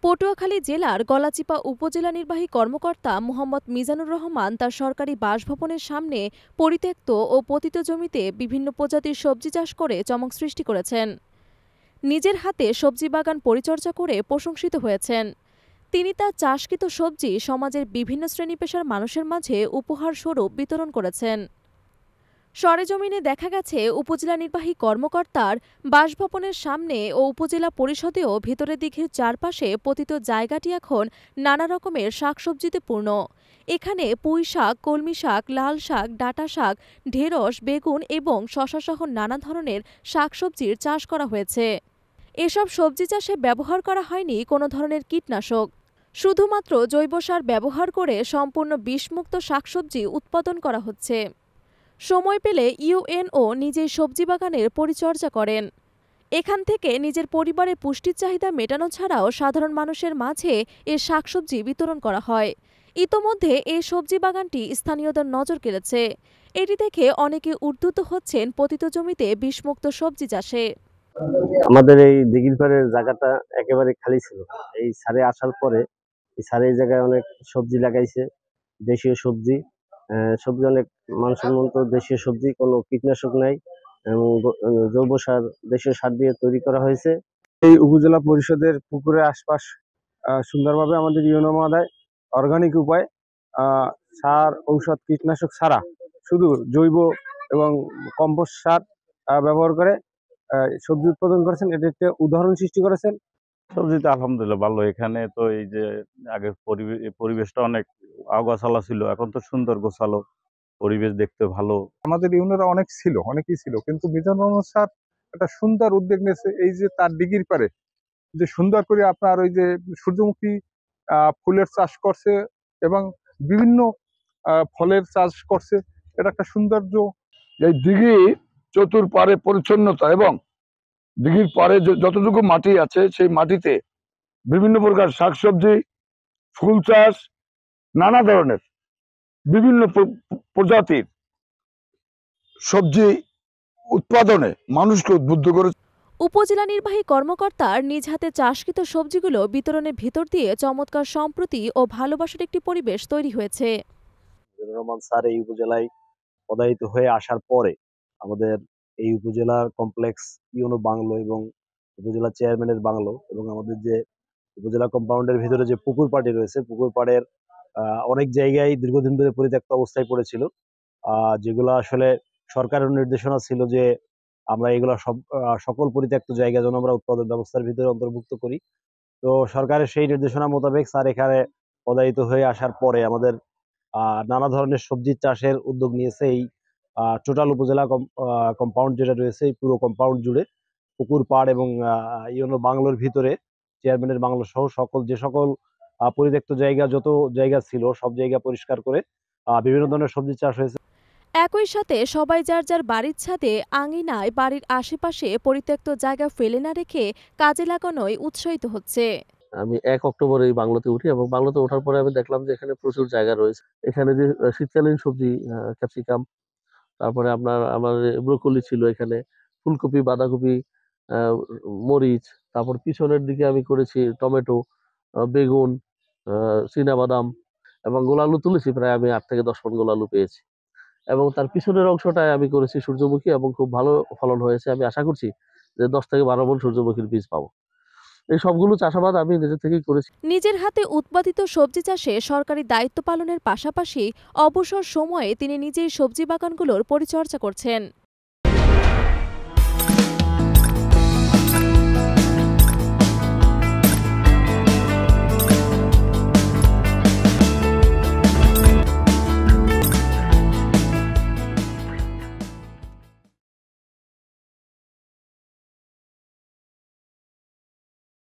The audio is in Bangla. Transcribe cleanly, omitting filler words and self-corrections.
পটুয়াখালী জেলার গলাচিপা উপজেলা নির্বাহী কর্মকর্তা মোহাম্মদ মিজানুর রহমান তার সরকারি বাসভবনের সামনে পরিত্যক্ত ও পতিত জমিতে বিভিন্ন প্রজাতির সবজি চাষ করে চমক সৃষ্টি করেছেন। নিজের হাতে সবজি বাগান পরিচর্যা করে প্রশংসিত হয়েছেন। তিনি তার চাষকৃত সবজি সমাজের বিভিন্ন শ্রেণী পেশার মানুষের মাঝে উপহার স্বরূপ বিতরণ করেছেন। সরেজমিনে দেখা গেছে উপজেলা নির্বাহী কর্মকর্তার বাসভবনের সামনে ও উপজেলা পরিষদেও ভেতরের দিঘির চারপাশে পতিত জায়গাটি এখন নানা রকমের শাকসবজিতে পূর্ণ। এখানে পুঁই শাক, কলমি শাক, লাল শাক, ডাঁটা শাক, ঢেঁড়স, বেগুন এবং শশাসহ নানা ধরনের শাকসবজির চাষ করা হয়েছে। এসব সবজি চাষে ব্যবহার করা হয়নি কোনো ধরনের কীটনাশক। শুধুমাত্র জৈব সার ব্যবহার করে সম্পূর্ণ বিষমুক্ত শাকসবজি উৎপাদন করা হচ্ছে। সময় পেলে ইউএনও নিজেই সবজি বাগানের পরিচর্যা করেন। এখান থেকে নিজের পরিবারের পুষ্টির চাহিদা মেটানো ছাড়াও সাধারণ মানুষের মাঝে এ শাকসবজি বিতরণ করা হয়। ইতোমধ্যে এই সবজি বাগানটি স্থানীয়দের নজর কেড়েছে। এটি দেখে অনেকে উদ্বুদ্ধ হচ্ছেন পতিত জমিতে বিষমুক্ত সবজি চাষে। আমাদের এই দিঘির পাড়ের জায়গাটা একেবারে খালি ছিল। এই সারে আসার পরে এই সারে এই জায়গায় অনেক সবজি লাগাইছে, দেশীয় সবজি। সবজি অনেক মানুষের মতো দেশীয় সবজি, কোনো কীটনাশক নাই এবং জৈব সার, দেশীয় সার দিয়ে তৈরি করা হয়েছে। এই উপজেলা পরিষদের পুকুরের আশপাশ সুন্দরভাবে আমাদের ইউনো মহোদয় অর্গানিক উপায় সার, ঔষধ, কীটনাশক ছাড়া শুধু জৈব এবং কম্পোস্ট সার ব্যবহার করে সবজি উৎপাদন করেছেন। এটা একটা উদাহরণ সৃষ্টি করেছেন। সবজিতে আলহামদুলিল্লাহ ভালো। এখানে তো এই যে আগের পরিবেশটা অনেক আগাছালা ছিল, এখন তো সুন্দর গোছালো পরিবেশ, দেখতে ভালো। আমাদের ইউনোরা অনেকেই ছিল, কিন্তু মিজানুর রহমান স্যার একটা সুন্দর উদ্যোগ নিয়েছে। এই যে তার দিঘির পারে যে সুন্দর করে আপনার ওই যে সূর্যমুখী ফুলের চাষ করছে এবং বিভিন্ন ফলের চাষ করছে। এটা একটা সৌন্দর্য। এই দিঘির চতুর্পাড়ে পরিচ্ছন্নতা এবং দিঘির পাড়ে যতটুকু মাটি আছে সেই মাটিতে বিভিন্ন প্রকার শাকসবজি, ফুল চাষ, নানা ধরনের বিভিন্ন প্রজাতির সবজি উৎপাদনে মানুষকে উদ্বুদ্ধ করেছে। উপজেলা নির্বাহী কর্মকর্তার নিজ হাতে চাষকৃত সবজিগুলো বিতরণের ভিতর দিয়ে চমৎকার সম্প্রীতি ও ভালোবাসার একটি পরিবেশ তৈরি হয়েছে। রহমান স্যার এই উপজেলায় পদায়িত হয়ে আসার পরে আমাদের এই উপজেলার কমপ্লেক্স ইউনো বাংলো এবং উপজেলা চেয়ারম্যানের বাংলো এবং আমাদের যে উপজেলা কম্পাউন্ডের ভিতরে যে পুকুর পাড়টি রয়েছে, পুকুর পাড়ের অনেক জায়গায় দীর্ঘদিন ধরে পরিত্যক্ত অবস্থায় পড়েছিল, যেগুলো আসলে সরকারের নির্দেশনা ছিল যে আমরা এগুলো সকল পরিত্যক্ত জায়গা যেন আমরা উৎপাদন ব্যবস্থার ভিতরে অন্তর্ভুক্ত করি। তো সরকারের সেই নির্দেশনা মোতাবেক স্যার এখানে পদায়িত হয়ে আসার পরে আমাদের নানা ধরনের সবজি চাষের উদ্যোগ নিয়েছে। এই টোটাল উপজেলা কম্পাউন্ড যেটা রয়েছে, এই পুরো কম্পাউন্ড জুড়ে পুকুর পাড় এবং ইউনো বাংলোর ভিতরে চেয়ারম্যানের বাংলো সহ যে সকল পরিত্যক্ত জায়গা, যত জায়গা ছিল সব জায়গা পরিষ্কার করে বিভিন্ন ধরনের সবজি চাষ হয়েছে। একই সাথে সবাই যার যার বাড়ির ছাদে, আঙিনায়, বাড়ির আশেপাশে পরিত্যক্ত জায়গা ফেলে না রেখে কাজে লাগানোয় উৎসাহিত হচ্ছে। আমি 1 অক্টোবর এই বাংলোতে উঠি এবং বাংলোতে ওঠার পরে আমি দেখলাম যে এখানে প্রচুর জায়গা রয়েছে। এখানে যে শীতকালীন সবজি, ক্যাপসিকাম, তারপরে আমার ব্রোকলি ছিল এখানে, ফুলকপি, বাঁধাকপি, মরিচ, তারপর পিছনের দিকে আমি করেছি টমেটো, বেগুন, চীনাবাদাম এবং গোলালু তুলেছি। প্রায় আমি 8 থেকে 10 মণ গোলালু পেয়েছি এবং তার পিছনের অংশটায় আমি করেছি সূর্যমুখী এবং খুব ভালো ফলন হয়েছে। আমি আশা করছি যে 10 থেকে 12 মণ সূর্যমুখীর বীজ পাবো। এই সবগুলো চাষাবাদ আমি নিজে থেকেই করেছি। নিজের হাতে উৎপাদিত সবজি চাষে সরকারি দায়িত্ব পালনের পাশাপাশি অবসর সময়ে তিনি নিজেই সবজি বাগানগুলোর পরিচর্যা করছেন।